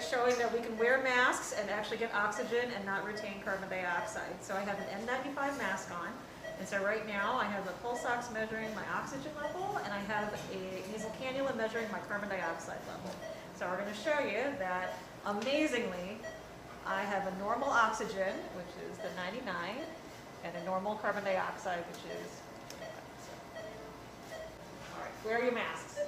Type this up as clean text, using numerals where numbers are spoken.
showing that we can wear masks and actually get oxygen and not retain carbon dioxide. So I have an N95 mask on, and so right now I have a pulse ox measuring my oxygen level, and I have a nasal cannula measuring my carbon dioxide level. So we're going to show you that, amazingly, I have a normal oxygen, which is the 99, and a normal carbon dioxide, which is 21. So. All right, wear your masks.